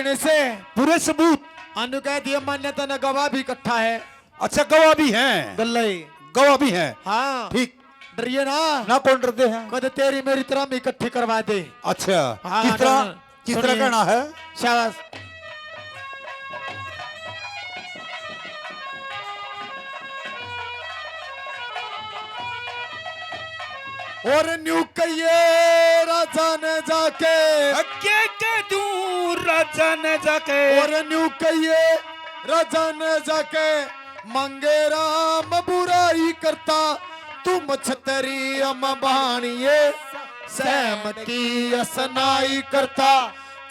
देने से पूरे सबूत। अनु कह दिया मान्यता न गवाह भी इकट्ठा है। अच्छा गवाह भी हैं? गल्ले गवाह भी हैं। हाँ ठीक, डरिए ना ना कौन डरते हैं? कद तेरी मेरी तरह में इकट्ठी करवा दे। अच्छा हाँ, किस तरह, डरना। किस तरह सुनिए। कहना है? शाबाश। और न्यू कहिए राजा ने जाके के दूर राजा ने जाके, और न्यू कहिए राजा ने जाके मंगे राम बुराई करता तुम छतरी अम बहानिए सहमति असनाई करता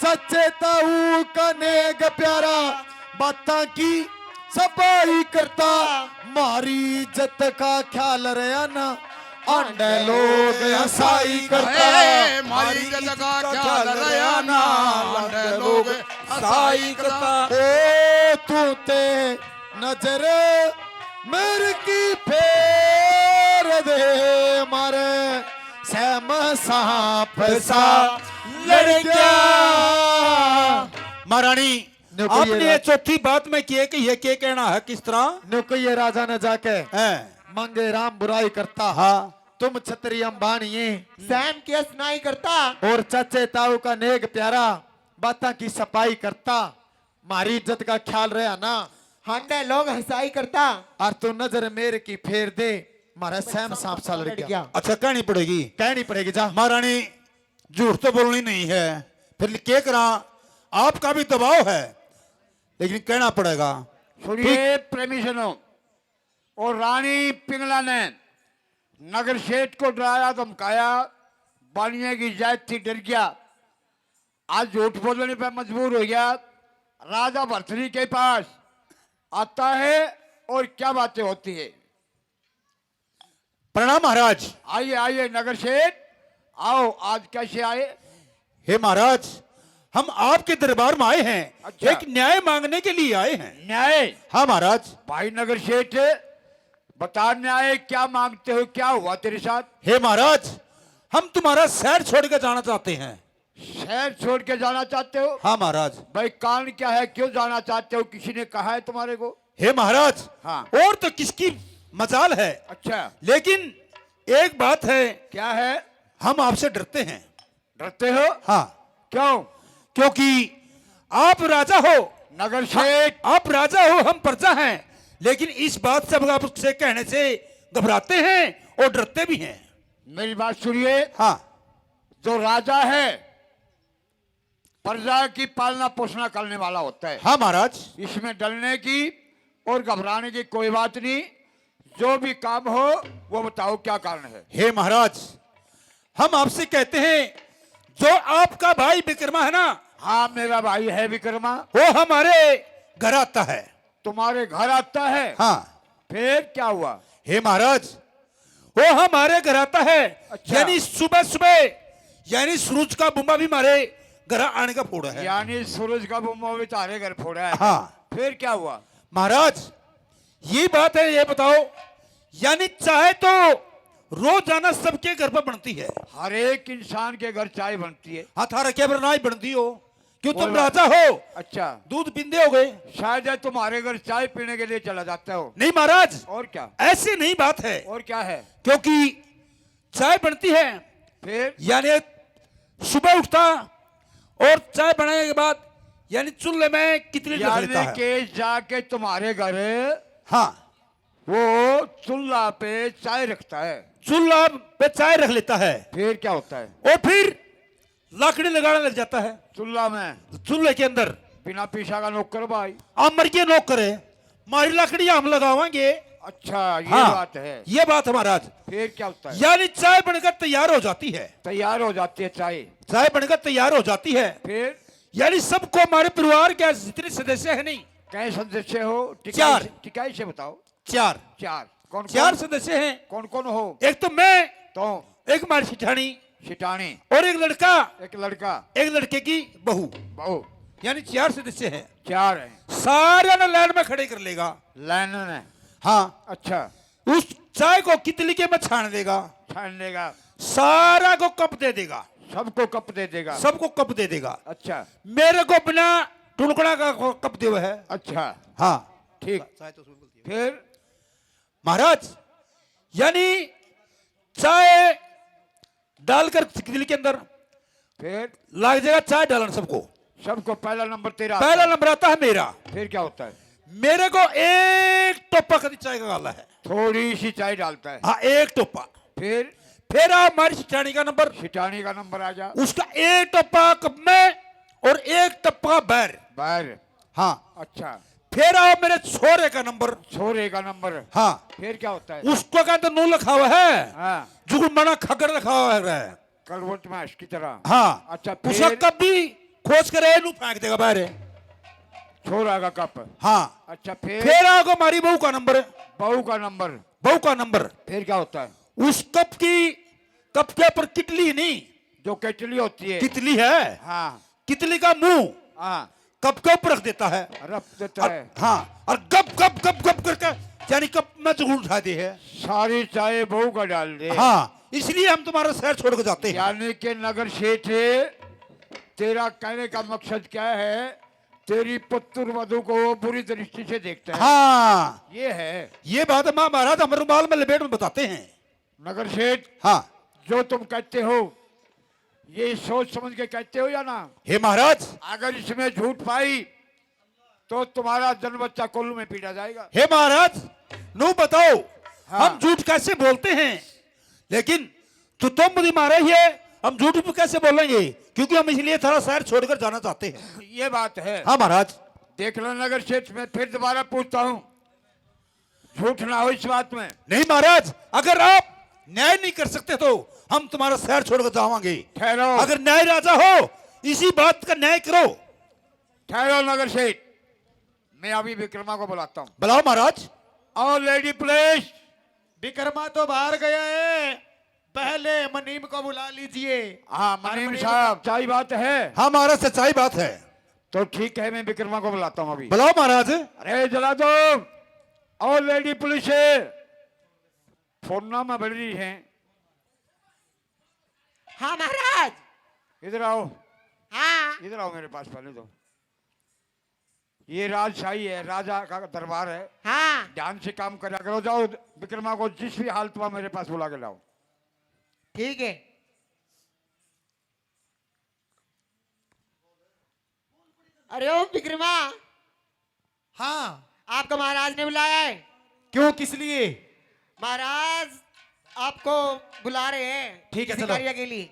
सच्चे ताऊ का नेग प्यारा बाता की सफाई करता मारी इज्जत का ख्याल रहा ना अंडे लोग हसाई करता मारी जगह ख्याल रहा ना अंडे लोग हसाई करता। ओ तू ते नजर मेरे की फेर दे मारे सहम सांप सा लड़ गया। महारानी आपने ये चौथी बात में किए कि ये क्या कहना है? किस तरह? नुकये राजा ने जाके हैं? मंगे राम बुराई करता हाँ, तुम छतरी अंबानिए सैम की असनाई करता और चाचे ताऊ का नेक प्यारा बाता की सफाई करता मारी इज्जत का ख्याल रहा ना हंडे लोग हंसाई करता और तू नजर मेरे की फेर दे मारा सैम सांप सा लड़ गया। अच्छा कहनी पड़ेगी। कहनी पड़ेगी जा। महारानी झूठ तो बोलनी नहीं है, फिर क्या करा? आपका भी दबाव है लेकिन कहना पड़ेगा। सुनिए प्रेमी सुनो, और रानी पिंगला ने नगर शेठ को डराया धमकाया, बानिया की जायज थी, डर गया, आज झूठ बोलने पर मजबूर हो गया। राजा भरथरी के पास आता है और क्या बातें होती है। प्रणाम महाराज। आइए आइए नगर शेठ, आओ, आज कैसे आए? हे महाराज, हम आपके दरबार में आए हैं। अच्छा। एक न्याय मांगने के लिए आए हैं। न्याय? हाँ महाराज। भाई नगर शेठ बता, न्याय क्या मांगते हो, क्या हुआ तेरे साथ? हे महाराज, हम तुम्हारा शहर छोड़ कर जाना चाहते हैं। शहर छोड़ के जाना चाहते हो? हाँ महाराज। भाई कारण क्या है, क्यों जाना चाहते हो, किसी ने कहा है तुम्हारे को? हे महाराज, हाँ। और तो किसकी मजाल है, अच्छा, लेकिन एक बात है, क्या है? हम आपसे डरते हैं। डरते हो? हाँ, क्यों? क्योंकि आप राजा हो। नगर शेठ, आप राजा हो, हम प्रजा हैं, लेकिन इस बात से आपसे कहने से घबराते हैं और डरते भी हैं। मेरी बात सुनिए। हाँ, जो राजा है प्रजा की पालना पोषणा करने वाला होता है। हाँ महाराज। इसमें डरने की और घबराने की कोई बात नहीं, जो भी काम हो वो बताओ क्या कारण है। हे महाराज, हम आपसे कहते हैं, जो आपका भाई विक्रमा है ना, हाँ मेरा भाई है विक्रमा, वो हमारे घर आता है। तुम्हारे घर आता है? हाँ। फिर क्या हुआ? हे महाराज, वो हमारे घर आता है। अच्छा। यानी सुबह सुबह, यानी सूरज का बुम्बा भी हमारे घर आने का फोड़ा है। यानी सूरज का बुम्बा भी तारे घर फोड़ा है। हाँ। फिर क्या हुआ? महाराज ये बात है, ये बताओ, यानी चाहे तो रोजाना सबके घर पर बनती है। हर एक इंसान के घर चाय बनती है। हाँ, थारा क्या बनाई बनती हो, क्यों तुम बोलो। राजा हो, अच्छा, दूध पींदे हो गए। शायद है तुम्हारे घर चाय पीने के लिए चला जाता हो। नहीं महाराज, और क्या? ऐसी नहीं बात है, और क्या है? क्योंकि चाय बनती है, फिर? यानी सुबह उठता और चाय बनाने के बाद यानी चूल्हे में कितनी रख लेता यानी है। के जाके तुम्हारे घर हाँ, वो चूल्हा पे चाय रखता है। चूल्हा पे चाय रख लेता है फिर क्या होता है? और फिर लकड़ी लगाने लग जाता है चूल्हा में चूल्हे के अंदर। बिना पीछा का नौकर भाई। आप मर के नोक करे, हमारी लकड़ी हम लगावाएंगे। अच्छा, ये हाँ, बात है। ये बात है महाराज। फिर क्या होता है? यानी चाय बनकर तैयार हो जाती है। तैयार हो जाती है चाय। चाय बनकर तैयार हो जाती है, फिर? यानी सबको, हमारे परिवार के जितने सदस्य है, नहीं कई सदस्य हो? चार। टिकाई से बताओ। चार। चार। कौन चार सदस्य हैं। कौन कौन हो? एक तो मैं, तो एक हमारी सिठानी, शिटानी, और एक लड़का, एक लड़का, एक लड़के की बहू, बहू। यानी चार सदस्य हैं। चार है। सारा ना लाइन में खड़े कर लेगा। लाइन में? हाँ। अच्छा, उस चाय को कितली के में छान देगा, छान लेगा, सारा को कप दे देगा, सबको कप दे देगा। सबको कप दे देगा। अच्छा, मेरे को बिना टुकड़ा का कप देव है। अच्छा हाँ ठीक। फिर महाराज यानी चाय डालकर कितली के अंदर फिर लाग जाएगा चाय डालना सबको। सबको पहला नंबर तेरा पहला नंबर आता है मेरा। फिर क्या होता है? मेरे को एक टोपा कभी चाय का गाला है। थोड़ी सी चाय डालता है। हाँ एक टोपा। फिर आप हमारी सिटानी का नंबर, सिटानी का नंबर आ जा। उसका एक टप्पा कप में और एक टप्पा बैर। बैर। हाँ अच्छा। फिर आओ मेरे छोरे का नंबर। छोरे का नंबर। हाँ फिर क्या होता है? उसको कहते नू लिखा हुआ है। हाँ जो मना खगर लिखा हुआ है करवट माश की तरह। हाँ अच्छा उसका फिर कभी खोज करे नू फेंक देगा बाहर। छोरा का कप। हाँ अच्छा फिर आओ हमारी बहू का नंबर। बहू का नंबर। बहू का नंबर। फिर क्या होता है? उस कप के ऊपर कितली नहीं, जो केटली होती है। कितली है। हाँ कितली का मुंह हाँ कप के ऊपर रख देता है। रख देता है। हाँ और गप गप गप गप करके यानी कप में चूड़ उठाती है। सारी चाय बहू का डाल दे। हाँ इसलिए हम तुम्हारा शहर छोड़ के जाते हैं। यानी कि नगर शेठ तेरा कहने का मकसद क्या है? तेरी पुत्र वधु को वो बुरी दृष्टि से देखता है। हाँ ये है। ये बात माँ महाराज हम रुमाल में लपेट में बताते हैं। नगर शेठ हाँ जो तुम कहते हो ये सोच समझ के कहते हो या ना? हे महाराज, अगर इसमें झूठ पाई तो तुम्हारा जन्म बच्चा कोल्लू में पीटा जाएगा। हे महाराज नो बताओ। हाँ। हम झूठ कैसे बोलते हैं? लेकिन तो मुझे मारे ही है, हम झूठ भी कैसे बोलेंगे? क्योंकि हम इसलिए थारा शहर छोड़कर जाना चाहते हैं। ये बात है। हाँ महाराज। देख लो नगर क्षेत्र में, फिर दोबारा पूछता हूँ, झूठ ना हो इस बात में। नहीं महाराज, अगर आप न्याय नहीं कर सकते तो हम तुम्हारा शहर छोड़कर जावांगे। ठहरो। अगर न्याय राजा हो इसी बात का न्याय करो। ठहरो नगर शेठ, मैं अभी विक्रमा को बुलाता हूँ। बुलाओ महाराज। और लेडी प्लीज। विक्रमा तो बाहर गया है, पहले मनीम को बुला लीजिए। हाँ मनीम साहब, सही बात है। हाँ महाराज सच्चाई बात है। तो ठीक है, मैं विक्रमा को बुलाता हूँ अभी। बुलाओ महाराज। अरे जला दो। और लेडी पुलिस है, फोन में बढ़ रही है। हाँ महाराज। इधर आओ। हाँ इधर आओ मेरे पास पहले तो। ये राजशाही है, राजा का दरबार है। हाँ ध्यान से काम करा करो। जाओ विक्रमा को जिस भी हालत में मेरे पास बुला के लाओ। ठीक है। अरे ओ विक्रमा, हाँ आपको महाराज ने बुलाया है। क्यों, किस लिए? महाराज आपको बुला रहे हैं। ठीक है, किसी चलो। कार्य के लिए।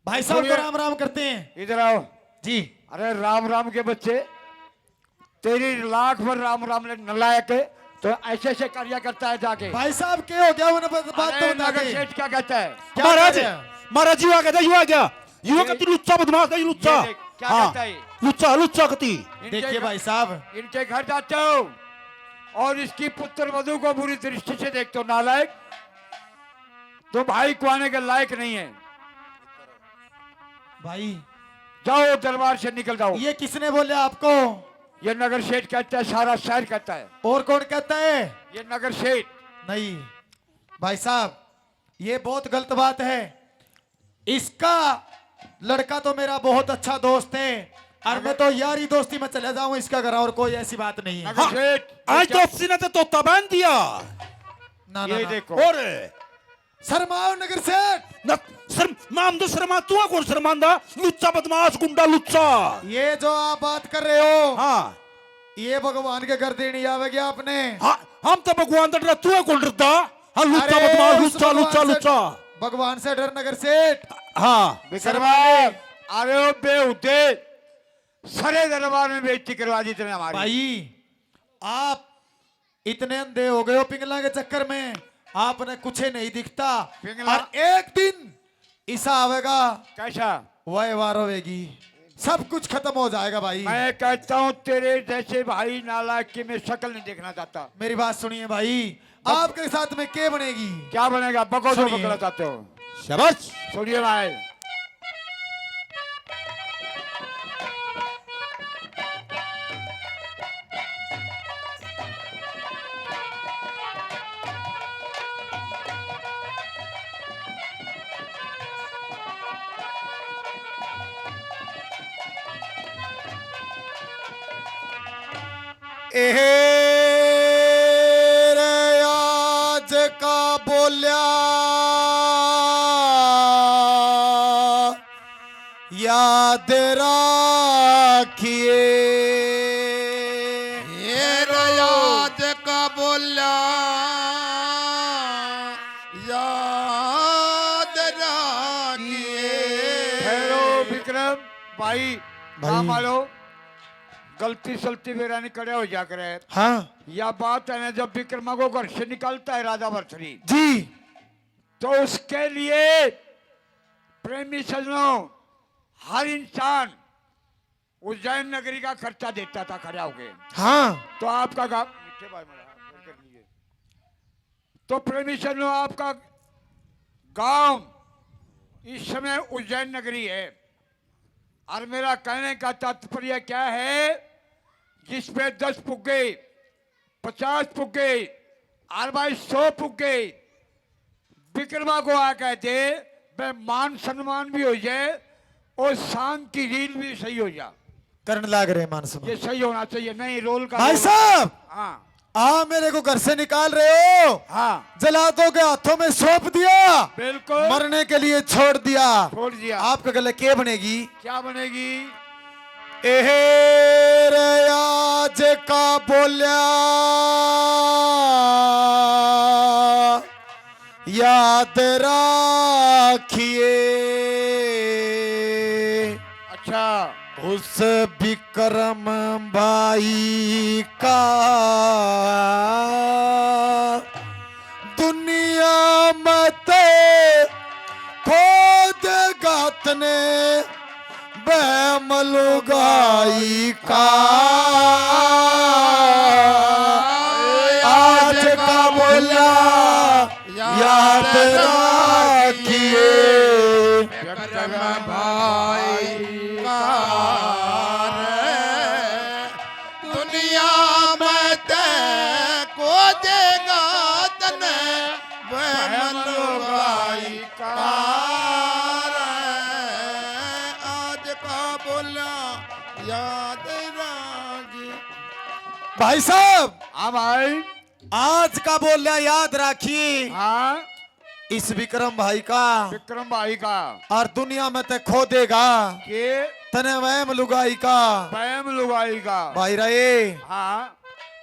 भाई साहब को राम राम करते हैं इधर आओ जी। अरे राम राम के बच्चे, तेरी लाख भर राम राम नलायक है, तो ऐसे ऐसे कार्य करता है जाके। भाई साहब क्या हो गया, उन्हें बात तो अरे बता नगर दे। सेठ क्या कहता है? क्या महाराज, कह रहे हैं? महाराज युवा कहता युवा गया युवा कति लुच्चा बदमाश है लुच्चा। ये देख, क्या कहता है? लुच्चा लुच्चा कति। देखिए भाई साहब, इनके घर जाते हो और इसकी पुत्र वधु को बुरी दृष्टि से देखते हो। नालायक, तो भाई को आने के लायक नहीं है। भाई जाओ दरबार से निकल जाओ। ये किसने बोले आपको? ये नगर शेठ कहता है, सारा शहर कहता है। और कौन कहता है? ये नगर शेठ। नहीं भाई साहब, ये बहुत गलत बात है। इसका लड़का तो मेरा बहुत अच्छा दोस्त है, और मैं तो यारी दोस्ती में चले जाऊं इसका घर, और कोई ऐसी बात नहीं है। नगर शेठ, आज तो अस्सी ने तो तबान दिया। ना ना ये ना। देखो। और शर्माओ नगर सेठ। न माम तो शर्मा तू कौन शर्मांदा? लुच्चा बदमाश गुंडा लुच्चा। ये जो आप बात कर रहे हो, हाँ ये भगवान के घर देनी आवेगी आपने। हाँ हम तो भगवान तो डरा, तू कौन डरता? हाँ लुच्चा अरे, बदमाश उस लुच्चा भगवान लुच्चा से- लुच्चा। भगवान से डर नगर सेठ। हाँ विक्रमा, अरे बेहुदे, सारे दरबार में बेइज्जती करवा दी तुमने हमारी। भाई आप इतने अंधे हो गए हो पिंगला के चक्कर में, आपने कुछ नहीं दिखता। पिंगला? और एक दिन ऐसा आवेगा, कैसा? वह वार होगी, सब कुछ खत्म हो जाएगा भाई। मैं कहता हूँ तेरे जैसे भाई नालायक की मैं शक्ल नहीं देखना चाहता। मेरी बात सुनिए भाई, आपके साथ में क्या बनेगी? क्या बनेगा? बको जो सुनिए। पकड़ना चाहते हो? शाबाश। सुनिए भाई, ए रे आज का बोलिया याद राखिए ये रयाज का बोला याद राखिए। ठहरो विक्रम भाई काम वालो गलती सलती मेरा नहीं करे हो जा करे। हाँ यह बात है ना, जब विक्रमा को घर से निकलता है राजा भरथरी, जी तो उसके लिए प्रेमी सजनों हर इंसान उज्जैन नगरी का खर्चा देता था खड़ा होके। हाँ तो आपका गाँव नीचे भाई मेरा कर लीजिए। तो प्रेमी सजनों आपका गांव इस समय उज्जैन नगरी है, और मेरा कहने का तात्पर्य क्या है, जिसपे 10 फुग्गे 50 फुग्गे और भाई 100 फुग्गे विक्रमा को आ कहते वे मान सम्मान भी हो जाए और शान की रील भी सही हो जाए। करने लाग रहे मान सुनो। ये सही होना चाहिए, नहीं रोल का भाई रोल। साहब हाँ मेरे को घर से निकाल रहे हो, हाँ जलातों के हाथों में सौंप दिया, बिल्कुल मरने के लिए छोड़ दिया। छोड़ दिया। आपके गले क्या बनेगी? क्या बनेगी? एह रे आज का बोलिया याद राखिए। अच्छा उस विक्रम भाई का दुनिया मत खोद गातने बैमलुगाई का आज का बोला याद राखिए। भाई का दुनिया में ते को देगा तने भाई का आज का बोला याद राखी। भाई साहब हाँ भाई आज का बोलिया याद राखिए हाँ इस विक्रम भाई का, विक्रम भाई का और दुनिया में ते खो देगा के तने वहम लुगाई का। पैम लुगाई का भाई रहे हाँ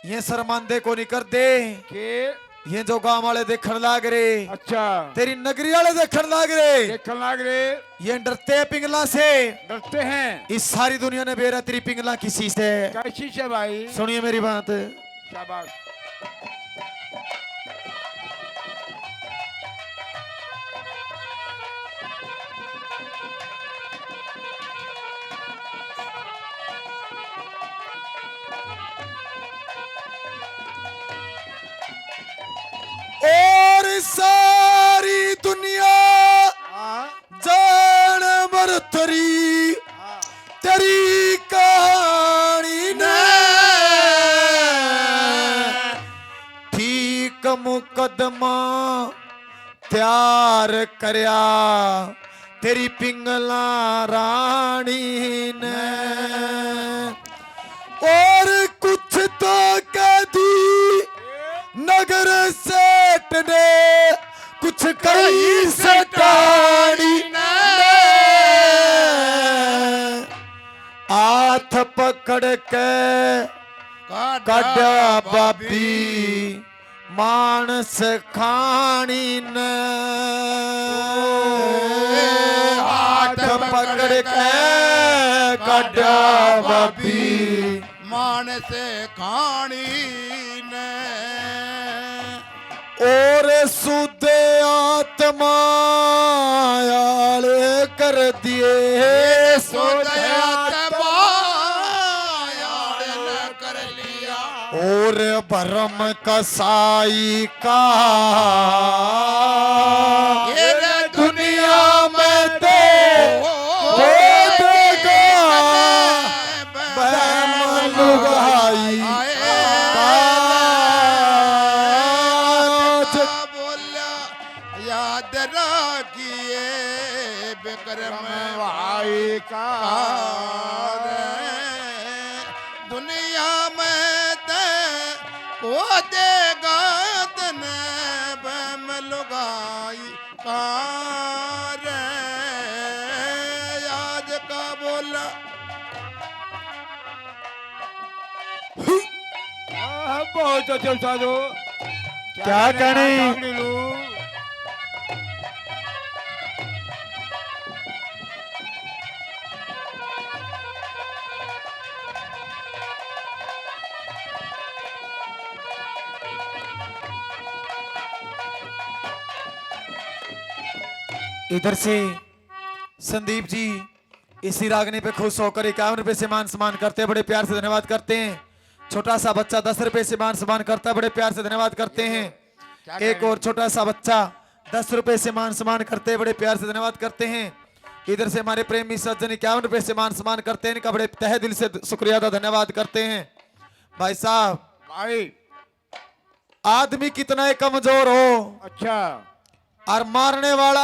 ये शर्मांदे को नहीं कर दे, के ये जो गांव वाले देखने लाग रहे, अच्छा तेरी नगरी वाले देखने लाग रहे, देखने लग रहे, ये डरते हैं पिंगला से। डरते हैं इस सारी दुनिया ने बेरा तेरी पिंगला किसी से। कैसी से भाई? सुनिए मेरी बात। शाबाश। और सारी दुनिया हाँ जान मरतरी हाँ तेरी कहानी ने ठीक मुकदमा तैयार करया तेरी पिंगला रानी ने। और कुछ तो कह दी नगर सेठ ने, कुछ कई सटानी ने हाथ पकड़ के काटा बाबी मानस खानी ने। हाथ पकड़ के काटा बाबी मान से खानी ने। और सुध आत्मा आले कर दिए कर लिया और भरम कसाई का ये दुनिया में तो बहम लुगाई याद रखिए विक्रम भाई का दुनिया में ते देगा तने बम लुगाई कार आज का बोला बहुत अच्छे साधु क्या कहने? इधर से संदीप जी इसी रागनी पे खुश होकर 51 रुपए से मान सम्मान करते हैं, बड़े प्यार से धन्यवाद करते हैं। छोटा सा बच्चा 10 रुपए से मान सम्मान करता है, बड़े प्यार से धन्यवाद करते हैं। एक और छोटा सा बच्चा 10 रुपए से मान सम्मान करते हैं, बड़े प्यार से धन्यवाद करते हैं। इधर से हमारे प्रेमी सज्जन 51 रुपए से मान सम्मान करते हैं, इनका बड़े तहे दिल से शुक्रिया अदा धन्यवाद करते हैं। भाई साहब भाई आदमी कितना ही कमजोर हो अच्छा और मारने वाला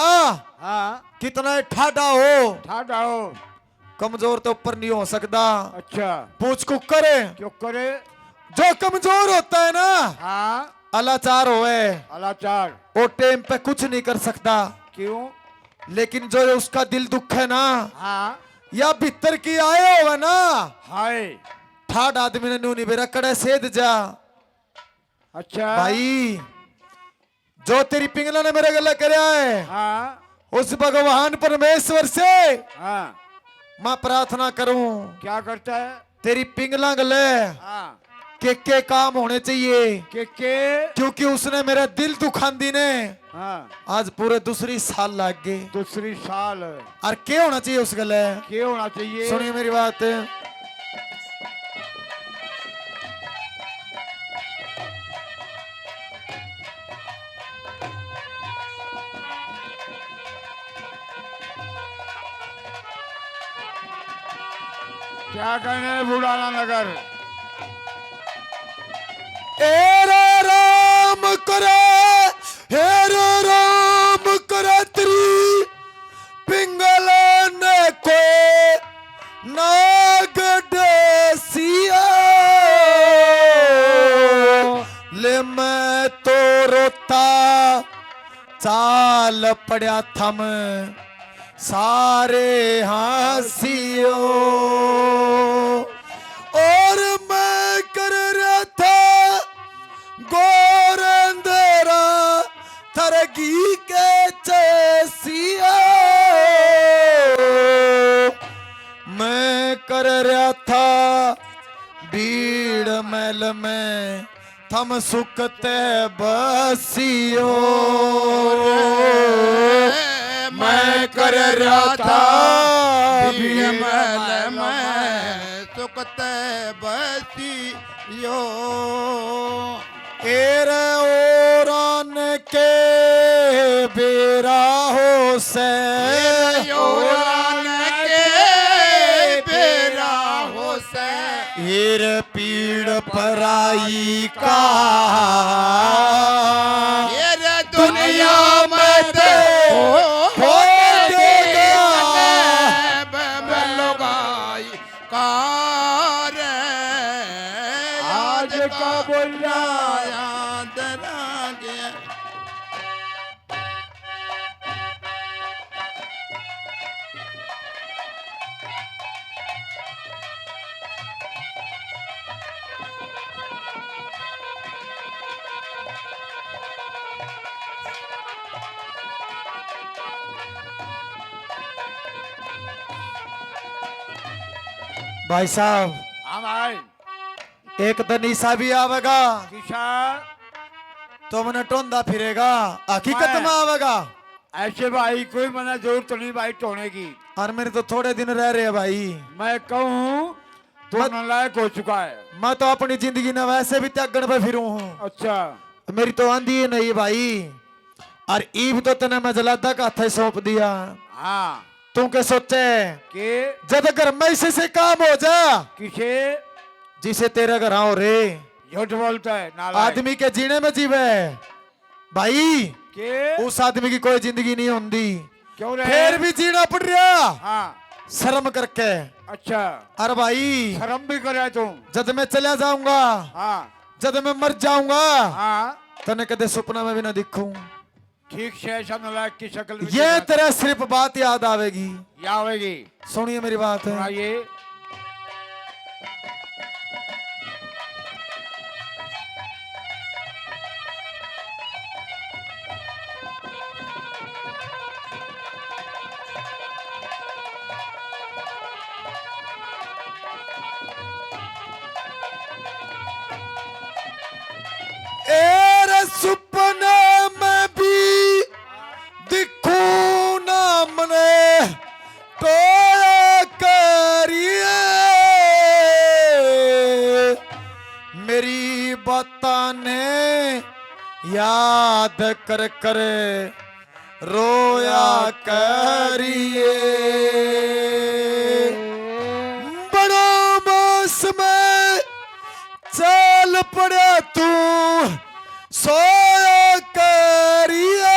हाँ कितना ही ठाडा हो, ठाडा हो कमजोर तो ऊपर नहीं हो सकता। अच्छा पूछ कुकर क्यों करे जो कमजोर होता है ना हाँ अलाचार होए, अलाचार वो टाइम पे कुछ नहीं कर सकता। क्यों लेकिन जो उसका दिल दुख है ना हाँ या भीतर की आए हो ना हाय ठाड आदमी ने नूनी बेरा कड़े सेध जा। अच्छा भाई जो तेरी पिंगला ने मेरे गले करया है हाँ उस भगवान परमेश्वर से हाँ मैं प्रार्थना करूं क्या करता है तेरी पिंगला गले हाँ के काम होने चाहिए, के क्योंकि उसने मेरा दिल दुखांदी ने हाँ आज पूरे दूसरी साल लग गई। दूसरी साल और क्या होना चाहिए उस गले? क्या होना चाहिए सुनिए मेरी बात। क्या कहने बुढ़ाना नगर हेरे राम करे, हेरे राम करे तेरी पिंगल ने को नाग डेसिया ले मैं तो रोता चाल पड़ा थम सारे हंसियो और मैं कर रहा था गोर अंधेरा थरगी के चेसिया मैं कर रहा था भीड़ महल में थम सुखते बसियो मैं कर रहा था भीड़ महल में सुखते बसियो एरे ओरान के बेरा हो से योरान के बेरा हो से हीर पीड़ पराई का ये रे दुनिया में हो लोगाई कार आज का बोला याद रह गया भाई साहब हम आए एक दिन ईसा भी आवेगा किसान तो मैंने टोंदा फिरेगा, हकीकत मैं- में आवेगा। ऐसे भाई कोई मना जरूरत नहीं भाई टोने की और मेरे तो थोड़े दिन रह रहे हैं भाई। मैं कहूँ तो मत- नालायक हो चुका है मैं तो अपनी जिंदगी में वैसे भी त्यागण पे फिरूं हूँ, अच्छा मेरी तो आंधी ही नहीं भाई। और ईब तो तने मैं जलादा का हाथ सौंप दिया। हाँ तू के सोचे के जब घर में इसी से काम हो जा किसे जिसे तेरे घर आओ रे झूठ बोलता है नालायक आदमी के जीने में जीवे भाई, के उस आदमी की कोई जिंदगी नहीं होती, क्यों रहे फिर भी जीना पड़ रहा हाँ शर्म करके। अच्छा अरे भाई शर्म भी करे तुम जब मैं चला जाऊंगा हाँ जब मैं मर जाऊंगा हाँ तने कदे सपना में भी ना दिखूं। ठीक से ऐसा नालायक की शक्ल में ये दिखा- तेरा सिर्फ बात याद आवेगी। या होगी। सुनिए मेरी बात है। सुनाइए। एरे सपने में भी दिखूं ना मने तो करिए मेरी बातां ने याद कर कर रोया करिए। बड़ा मास में चल पड़ा तू सोया करिए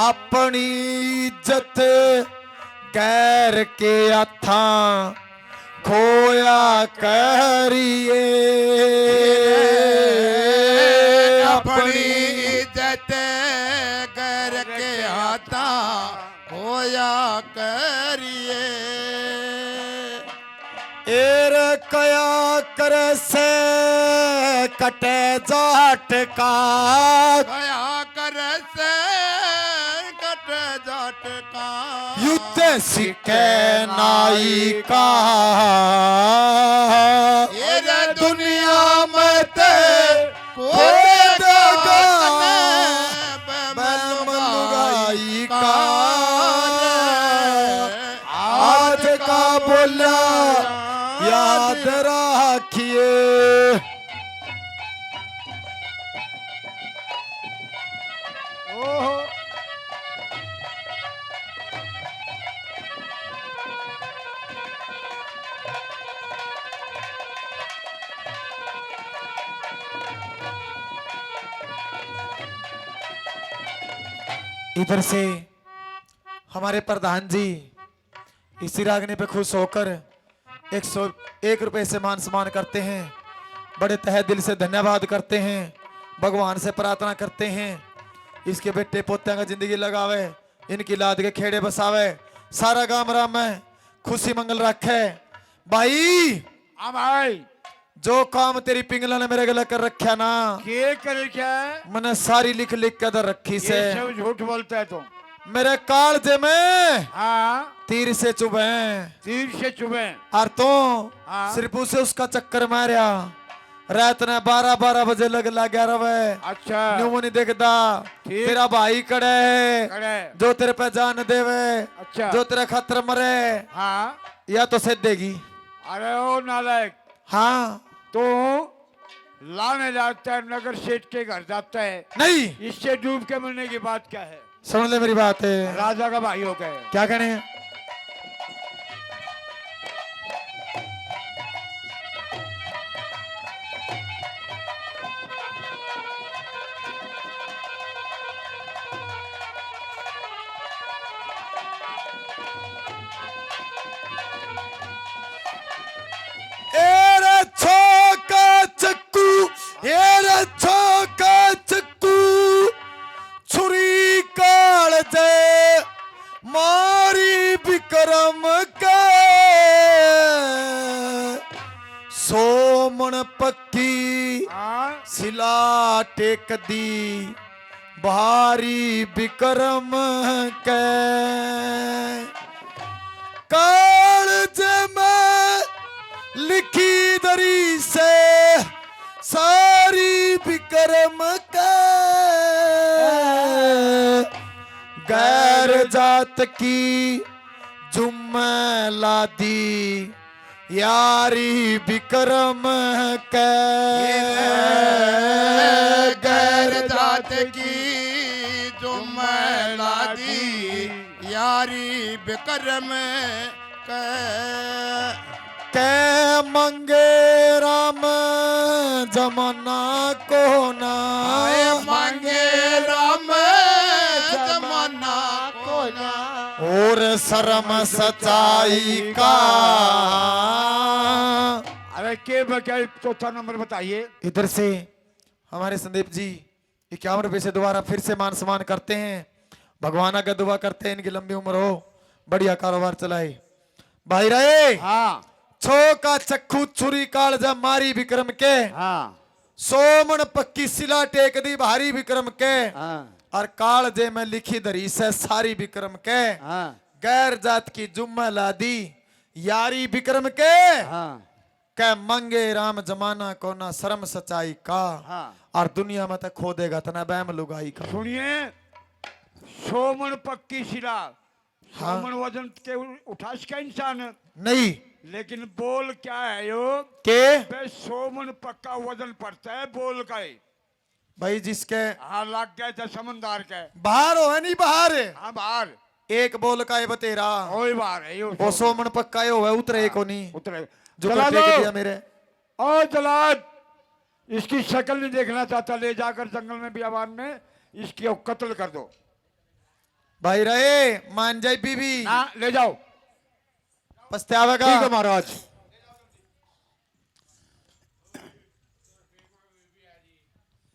अपनी इज्जत गैर के हथा खोया करिए अपनी इज्जत करके आता होया करिए। एर कया कर से कटे जाट का गया कर से कट जाट का युद्ध सिके नाई का ये दुनिया में ते कोई देगा महंगाई का आज का बोला याद रखिए। ओहो इधर से हमारे प्रधान जी इसी रागने पे खुश होकर 101 रुपए से मान सम्मान करते हैं। बड़े तहे दिल से धन्यवाद करते हैं। भगवान से प्रार्थना करते हैं इसके बेटे पोते का जिंदगी लगावे, इनकी लाद के खेड़े बसावे, सारा गांव राम में खुशी मंगल रखे। भाई अब भाई जो काम तेरी पिंगला ने मेरे गले कर रखा ना के करे क्या है? मैंने सारी लिख लिख के दर रखी से ये सब झूठ बोलता है तुम। मेरे कालजे में हाँ तीर से चुभे तीर से चुभे। और तो हाँ। सिर्फ उसे उसका चक्कर मारिया रात ने 12-12 बजे लग गया रवे अच्छा न्यू नहीं देखता ठीक। तेरा भाई कड़े है करे। जो तेरे पे जान देवे अच्छा जो तेरे खतर मरे हाँ या तो से देगी। अरे ओ नालायक हाँ तो लाने जाता है नगर सेठ के घर जाता है, नहीं इससे डूब के मरने की बात क्या है? सुन ले मेरी बात है। राजा का भाई हो गए। क्या कहने एरे छोका चक्कू एरे छोका चक्कू छुरी काल जे मारी विक्रम के सोमन पक्की हाँ सिला टेक दी भारी विक्रम के काल जे में लिखी दरी से सारी विक्रम के गैर जात की जुम्मे लादी यारी विक्रम के गैर जात की जो मैला दी यारी बिक्रम के मंगे राम जमाना को ना मांगे राम जमाना को ना और शर्म सच्चाई का अरे के बजाय चौथा नंबर बताइए। इधर से हमारे संदीप जी 51 रुपए से दोबारा फिर से मान सम्मान करते हैं। भगवान का दुआ करते हैं इनकी लंबी उम्र हो, बढ़िया कारोबार चलाए। भाई रहे हाँ छो का चक्खू छुरी काल जब मारी विक्रम के, हाँ सोमन पक्की सिला टेक दी भारी विक्रम के, हाँ और काल जे में लिखी धरी से सारी विक्रम के, हाँ गैर जात की जुम्मा लादी यारी विक्रम के, हाँ कै मंगे राम जमाना को ना शर्म सच्चाई का, हाँ। और दुनिया में तक खो देगा तना बैम लुगाई का। सुनिए, सोमन पक्की शिला, हाँ। सोमन वजन के उठा सका इंसान, नहीं लेकिन बोल क्या है यो के बे सोमन पक्का वजन पड़ता है बोल का ही। भाई जिसके हाँ लग गए थे समंदर के। बाहर हो है नहीं बाहर हाँ बाहर एक बोल का है बतेरा, वही बाहर है यो वो सोमन पक्का हो है उतरे को नहीं उतरे। जो चला कर टेक लो। दिया मेरे। और जलाद इसकी शक्ल नहीं देखना चाहता, ले जाकर जंगल में बियाबान में इसकी अब कत्ल कर दो। भाई रहे मान जाए बीबी ना ले जाओ। पछतावेगा। ठीक है महाराज।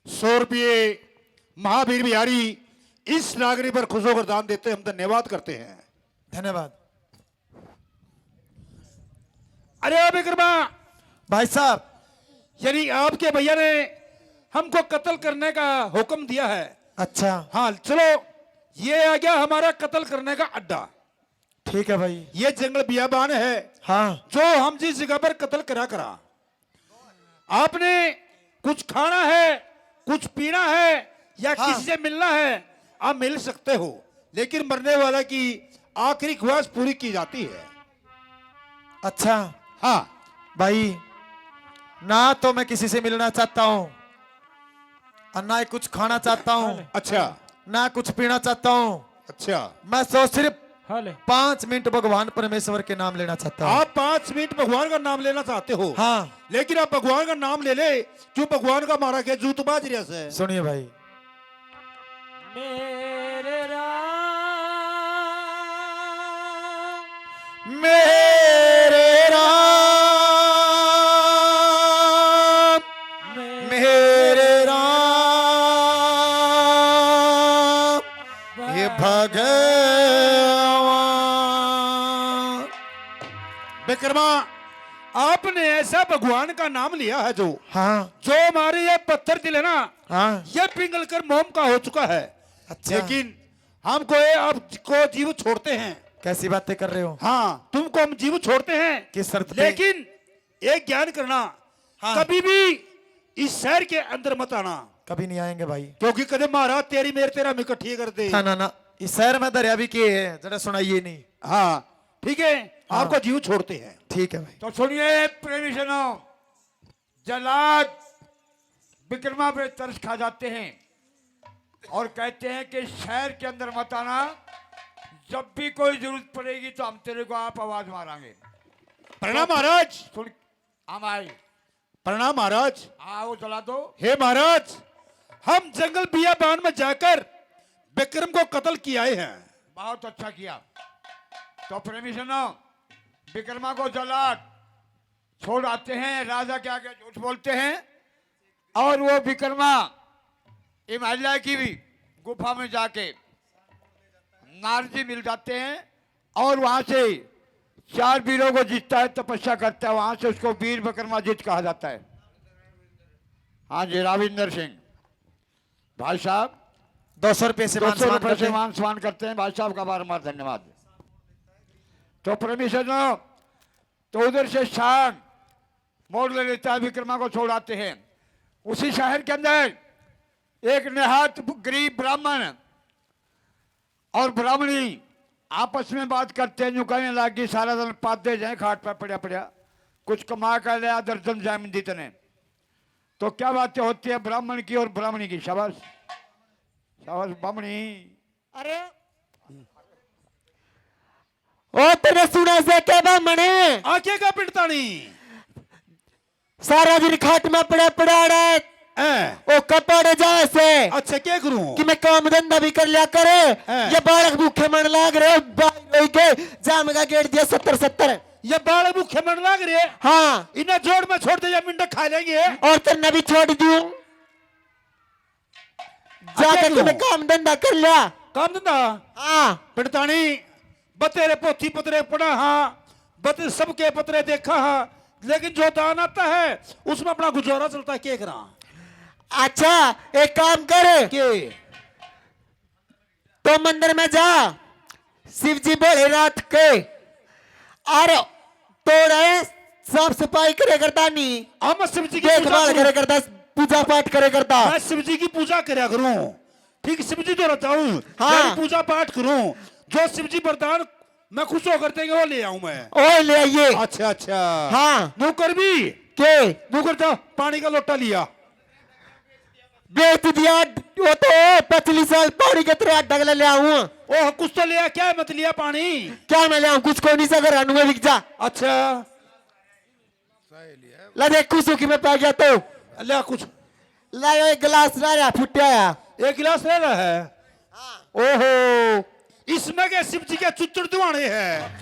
₹100 महावीर बिहारी इस नागरी पर खुश होकर दान देते हम धन्यवाद करते हैं। धन्यवाद अरे विक्रमा, भाई साहब। यानी आपके भैया ने हमको कत्ल करने का हुक्म दिया है। अच्छा हाँ चलो, ये आ गया हमारा कत्ल करने का अड्डा। ठीक है भाई। ये जंगल बियाबान है हाँ जो हम जिस जगह पर कत्ल करा। आपने कुछ खाना है, कुछ पीना है, या हाँ। किसी से मिलना है, आप मिल सकते हो, लेकिन मरने वाला की आखिरी ख्वाहिश पूरी की जाती है। अच्छा हाँ भाई, ना तो मैं किसी से मिलना चाहता हूँ और ना ही कुछ खाना चाहता हूँ, अच्छा ना कुछ पीना चाहता हूँ। अच्छा। मैं तो सिर्फ 5 मिनट भगवान परमेश्वर के नाम लेना चाहता हूँ। आप 5 मिनट भगवान का नाम लेना चाहते हो। हाँ लेकिन आप भगवान का नाम ले ले जो भगवान का मारा के जूतबाज रिया से। सुनिए भाई। मेरे राम मेरे राम ये भगवान। विक्रमा, आपने ऐसा भगवान का नाम लिया है जो हाँ हमारे ये पत्थर दिल है ना, हाँ ये पिघल कर मोम का हो चुका है। अच्छा। लेकिन हमको ये आपको जीव छोड़ते हैं। कैसी बातें कर रहे हो? हाँ, तुमको हम जीव छोड़ते हैं किस शर्त पे? लेकिन एक ज्ञान करना, हाँ। कभी भी इस शहर के अंदर मत आना, कभी नहीं आएंगे भाई। क्योंकि कदम महाराज तेरी मेरे तेरा हम इकट्ठी कर दे। ना ना ना, इस शहर में दरिया भी किए है, जरा सुनाइए नहीं। हाँ ठीक है, आपको जीव छोड़ते हैं। ठीक है भाई। तो सुनिए प्रेमी जनों, जलाद विक्रमा पे तरस खा जाते हैं और कहते हैं कि शहर के अंदर मत आना, जब भी कोई जरूरत पड़ेगी तो हम तेरे को आप आवाज मारेंगे। प्रणाम महाराज। सुन, हम आए। प्रणाम महाराज। आओ जला दो। हे महाराज, हम जंगल बियाबान में जाकर विक्रम को कत्ल किए आए हैं। बहुत अच्छा किया। तो प्रेमी जनों, विक्रमा को जलाद छोड़ आते हैं, राजा के आगे झूठ बोलते हैं, और वो विक्रमा हिमालय की भी गुफा में जाके नारजी मिल जाते हैं, और वहां से 4 वीरों को जीतता है, तपस्या करता है, वहां से उसको वीर विक्रमादित्य कहा जाता है। हाँ जी, राविंदर सिंह भाई साहब 200 रुपए से मान 200 सम्मान रुपए करते से हैं। मान सम्मान करते हैं। भाई साहब का बार बार धन्यवाद। तो परमेश्वर तो उधर से शान मोड़ ले लेता है, विक्रमा को छोड़ आते हैं। उसी शहर के अंदर एक निहात गरीब ब्राह्मण और ब्राह्मणी आपस में बात करते हैं, यूं कहने लगी सारा दिन पादे जाए खाट पर पड़ा पड़ा, कुछ कमा कर लिया दर्जन जामिन दी तने। तो क्या बातें होती है ब्राह्मण की और ब्राह्मणी की? शाबाश शाबाश ब्राह्मणी। अरे ओ तेरे सुना से के बामणे आंखें का पिटतानी सारा दिन खाट में पड़ा पड़ा रहे ओ कपड़े जाए से अच्छा क्या करूं? कि मैं काम धंधा भी कर लिया करे, हाँ। ये बालक भूखे मन लाग रहे भाई रोई के जाम का गेट दिया 70-70। ये बाल भूखे मन लग रहे। हाँ इन्हें जोड़ में छोड़ दे या मिंडक खा लेंगे। और तेरे भी छोड़ दूं। जाकर क्यों? तूने काम धंधा कर लिया। काम धंधा हाँ पड़तानी बतेरे पोथी पतरे पढ़ा हाँ, बते सबके पतरे देखा हाँ, लेकिन जो दान आता है उसमें अपना गुजारा चलता है। क्या करा? अच्छा एक काम कर, के तो मंदिर में जा, शिव जी भोलेनाथ के और तोड़े साफ सफाई करे करता नहीं, हम शिव जी की देखभाल करे करता, पूजा पाठ करे करता। मैं शिव जी की पूजा करया करूं, ठीक शिव जी तो रहता हूं। हाँ। मैं पूजा पाठ करूं, जो शिव जी वरदान मैं खुश होकर देंगे वो ले आऊं मैं। ओ ले आइए। अच्छा अच्छा हाँ नौकर भी के नौकर था, पानी का लोटा लिया। बेच दिया वो तो 25 साल पानी के तरह डगले ले आऊं। ओह कुछ तो लिया, क्या मत लिया पानी? क्या मैं ले आऊं? कुछ को नहीं सा घर में बिक जा। अच्छा ला देख कुछ की मैं पा गया तो लिया कुछ। लायो एक गिलास ला रहा फुटिया। एक गिलास ले रहा है। ओहो इसमें क्या शिव जी के चुच्चड़ दुआने हैं।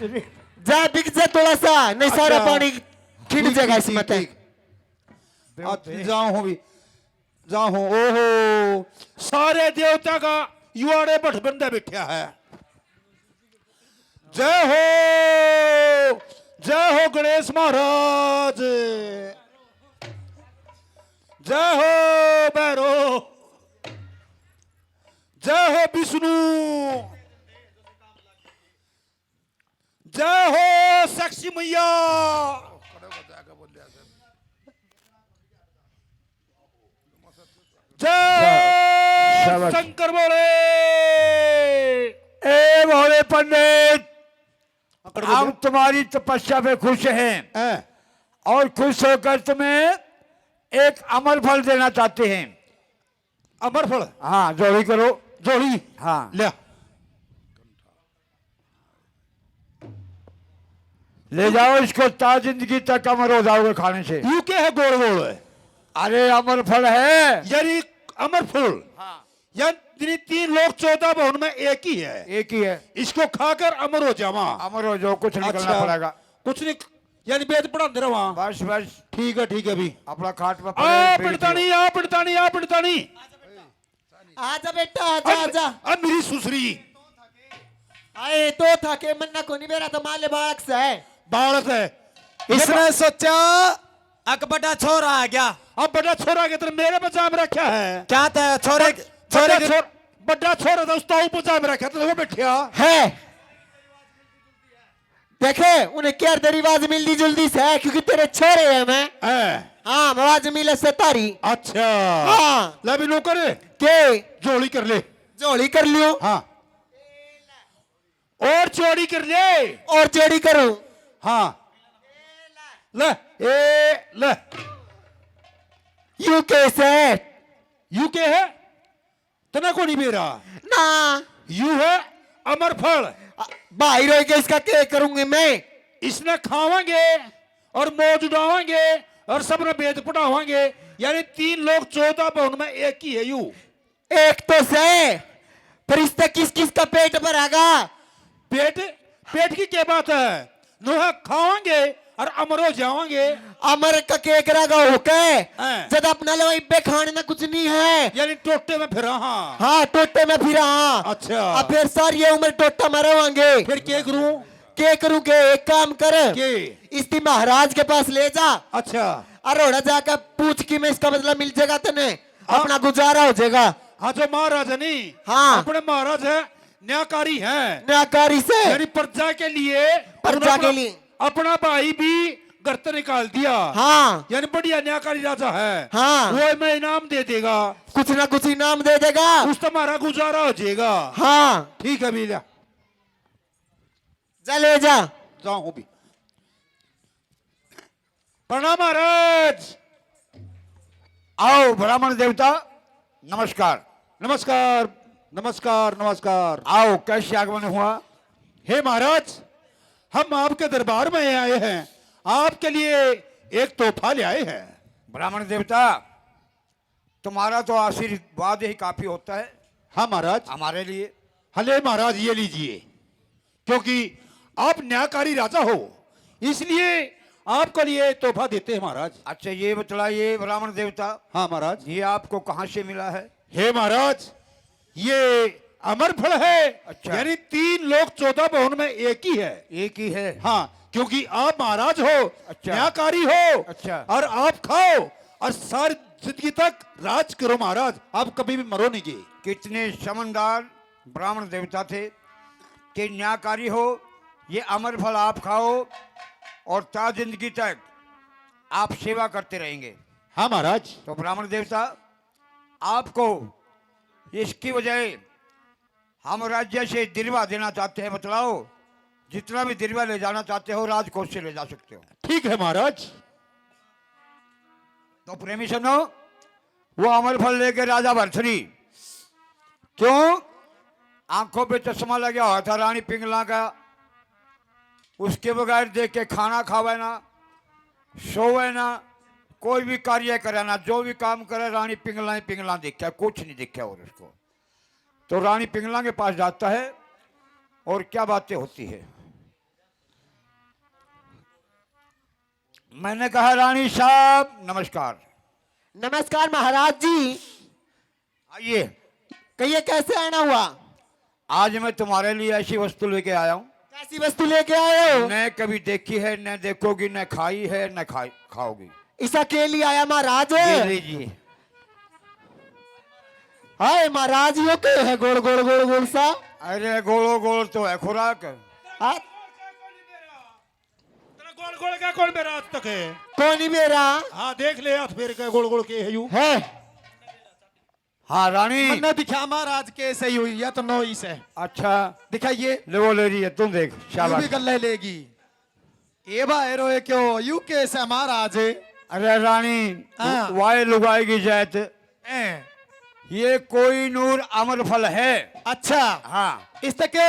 जा बिक जा थोड़ा सा, नहीं सारा अच्छा। पानी छिड़ जाएगा इसमें। जाऊं भी जाऊं। ओहो सारे देवता का युवाड़े भट बंदा बैठा है। जय हो गणेश महाराज, जय हो भैरो, जय हो विष्णु, जय हो साक्षी मैया, जय शाबाश। शंकर बोले। ए भोले पंडित, हम तुम्हारी तपस्या पे खुश हैं और खुश होकर तुम्हें एक अमर फल देना चाहते हैं। अमर फल? हाँ जोड़ी करो। जोड़ी हाँ ले। ले जाओ इसको, ता जिंदगी तक अमर हो जाओगे खाने से। यू क्या है? गोल गोल है अरे अमर फल है। यानी अमर फल। यानी 3 लोग 14 भवन में एक ही है। एक ही है। इसको खाकर अमर हो जावा। अमर हो जाओ, कुछ निकलना अच्छा। पड़ेगा। कुछ नहीं, यानी वेद पढ़ा दे रहा। बस बस ठीक है भी। अपना खाट में आ पड़े पिड़तानी, आ पिड़तानी, आ पिड़तानी। आजा बेटा आजा आजा। अब मेरी सुसरी आए तो था के मन्ना को नहीं मेरा तो माले बालक से है। बालक है। इसने सोचा अक बड़ा छोरा आ गया। अब बड़ा छोरा के तरह मेरे बचा में रखा है। क्या था छोरे छोरे के- बड़ा छोरा था उसका बचा में रखा था, वो बैठा है देखे उन्हें क्या रिवाज मिलती जुल्दी से है, क्योंकि तेरे छोरे है मैं। है। हाँ आवाज मिले से तारी। अच्छा हाँ ले भी नौकर के जोड़ी कर ले। जोड़ी कर लियो हाँ और चोरी कर ले। और चोरी करूं। हाँ ले ए ले। यू कैसे यू के है तना को नहीं मेरा। ना यू है अमर फल। बाहर हो के इसका क्या करूंगी मैं। इसने खावांगे और मौज उड़ावांगे और सबने वेद पढ़ावांगे। यानी 3 लोग 14 भवन में एक ही है। यू एक तो से पर इससे किस किस का पेट भरागा। पेट पेट की क्या बात है? नोहा खावांगे और अमर हो जावांगे। अमर का केक रगा होके हाँ। जब अपना लो इब्बे खाने में कुछ नहीं है। यानी टोटे में फिरा। हाँ हाँ टोटे में फिर हाँ। अच्छा अब फिर सारी ये उम्र टोटा मरवाएंगे। फिर क्या करूं? के करूं के एक काम कर के इस महाराज के पास ले जा। अच्छा अरोड़ा जाकर पूछ कि मैं इसका बदला मिल जाएगा तने अपना गुजारा हो जाएगा। हाँ जो महाराज है नहीं। हाँ। अपने महाराज है न्याकारी है। न्याकारी से यानी प्रजा के लिए प्रजा के अपना- लिए। अपना भाई भी घर से निकाल दिया। हाँ यानी बढ़िया न्याकारी राजा है। हाँ। वो मैं इनाम दे देगा, कुछ ना कुछ इनाम दे देगा। उस तुम्हारा गुजारा हो जाएगा। हाँ ठीक है भैया जा ले जा। जाऊं भी। प्रणाम महाराज। आओ ब्राह्मण देवता, नमस्कार। नमस्कार नमस्कार नमस्कार। आओ, कैसे आगमन हुआ? हे महाराज, हम आपके दरबार में आए हैं, आपके लिए एक तोहफा ले आए हैं। ब्राह्मण देवता, तुम्हारा तो आशीर्वाद ही काफी होता है हाँ महाराज। हमारे लिए। हले महाराज ये लीजिए, क्योंकि आप न्यायकारी राजा हो इसलिए आपको लिए तोहफा देते हैं महाराज। अच्छा ये बतलाइए ब्राह्मण देवता, हाँ महाराज। ये आपको कहाँ से मिला है? हे महाराज, ये अमर फल है। अच्छा। यानी 3 लोग 14 भवन में एक ही है। एक ही है। हाँ, क्योंकि आप महाराज हो, अच्छा। न्यायकारी हो। अच्छा। और आप खाओ और सारी जिंदगी तक राज करो महाराज, आप कभी भी मरो नहीं जी। कितने समझदार ब्राह्मण देवता थे कि न्यायकारी हो, ये अमर फल आप खाओ और ता जिंदगी तक आप सेवा करते रहेंगे। हाँ महाराज। तो ब्राह्मण देवता आपको इसकी वजह हम राज्य से दिलवा देना चाहते हैं, बतलाओ। जितना भी दिलवा ले जाना चाहते हो राजकोष से ले जा सकते हो। ठीक है महाराज। तो प्रेमी सुनो, वो अमर फल लेके राजा भरथरी, क्यों आंखों पे चश्मा लगा हुआ था रानी पिंगला का, उसके बगैर देख के खाना खावे ना, सोवे ना, कोई भी कार्य करे ना, जो भी काम करे रानी पिंगला ही पिंगला दिखा, कुछ नहीं दिखा और उसको। तो रानी पिंगला के पास जाता है और क्या बातें होती है। मैंने कहा रानी साहब नमस्कार। नमस्कार महाराज जी। आइए। कहिए कैसे आना हुआ? आज मैं तुम्हारे लिए ऐसी वस्तु लेके आया हूँ, कैसी वस्तु लेके आए हो? न कभी देखी है, न देखोगी, न खाई है, न खाओगी। इसा के लिए आया महाराज? ये लीजिए। हाय महाराज, यो के है गोल गोल गोल गोल सा? अरे गोलो गोल तो है खुराक। हाँ? गोल गोल का कौन मेरा आज तक है? कौन ही मेरा हाँ देख ले, हाथ फेर के गोल गोल के है यू। है? हाँ रानी। मैंने दिखा महाराज कैसे ही हुई, या तो 9 ही से अच्छा दिखाइए। ले वो ले रही है, तुम देख। यू भी शाबाश। गल्ले लेगी। ये बाहर रोए क्यों, यू कैसे महाराज? अरे रानी हाँ। वाय लुगाएगी जायत, हैं? ये कोई नूर अमर फल है। अच्छा, हाँ इस तक